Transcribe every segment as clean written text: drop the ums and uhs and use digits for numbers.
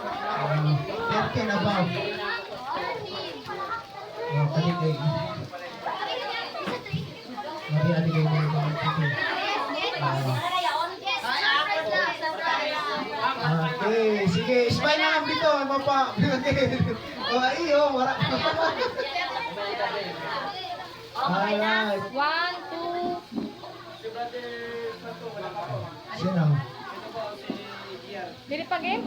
13 above. Kaligay. Aligay mo yung mga tito. Okay, sige, smile na lang dito, ano pa? Iyo, wala. Alright. 1, 2. Sino? Dili pa game?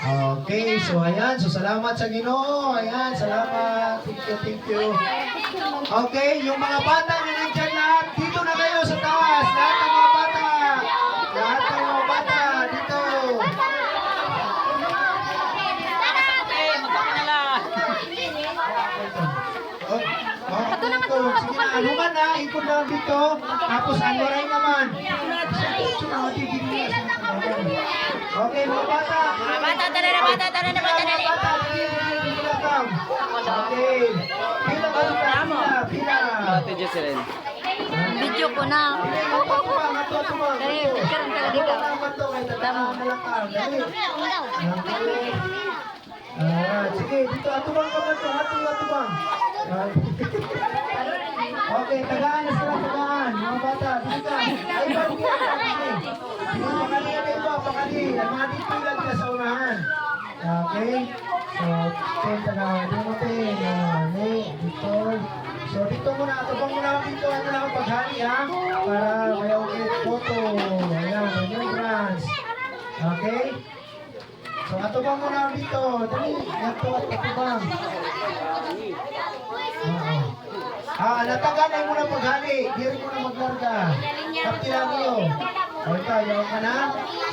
Okay, so ayan, so salamat sa Ginoo. Ayan, salamat. Thank you. Okay, yung mga bata na nandyan lahat, dito na kayo sa taas. Lahat ng mga bata. Lahat ng mga bata, dito. Oh, ito. Sige na, anuman na, ikot lang dito. Tapos ano rin naman. Okay, mga bata. Bata, tara na. Okay. Pila. Video ko na. Dali, karon ka dito. Tama. Sige, dito atubang ka man to, atubang. Okay, tagaan na sila, tagaan. Mga bata, dito ka. Ay, pakali. Mga dito lang ka sa unahan. Okay? So, tagaan. Dito. So, dito muna, atubang muna ako dito. Ano lang ang paghali, ha? Para may okay photo. Ayan, remembrance. Okay? So, atubang muna ako dito. Dali, atubang. Natagan na muna paghali. Diri mo na maglarga. Kapti lang iyo. O, ito, yawan ka na.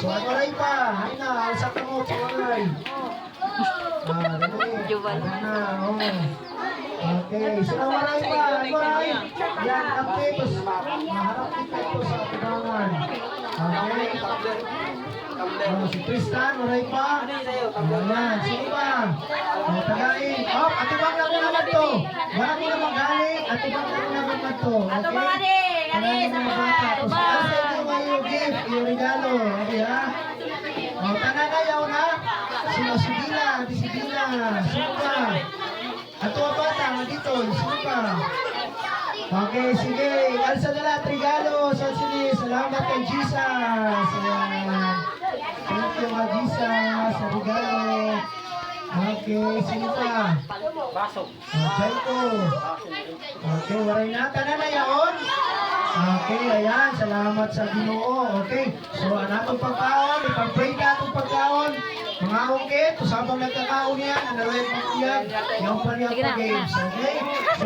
So, ano rin pa? Hay na, alsak mo, suwanay. Dali. Ano na, Okay, so maray pa, maray. Yan, kapti. Tapos, maharap kita ito sa atubangan. Okay. Si Tristan, maray pa. Ayan, sino pa? Tagain. Atubang lang muna naman to. Wala mo na maghali. Atubang lang muna naman to. Okay? Atubang. Yung gift, yung regalo. Okay, ha? Tanan na yaw na. Sino? Sigila. Sigila. Sino pa? Ato ang bata, dito. Sino pa? Okay, sige. Alsa na lahat regalo. Salamat kay Jesus. Ayan. Thank you, Jesus, sa regalo. Okay, sino pa? Jaiko. Okay, waray na. Tanan na yaon. Okay, ayan. Salamat sa Ginoo. Okay, so anatong pagkaon, ipag-pray na atong pagkaon. Mga ungkit, usapang nagkakaon yan, ang naroon yan, yung pa niya games. Okay? So,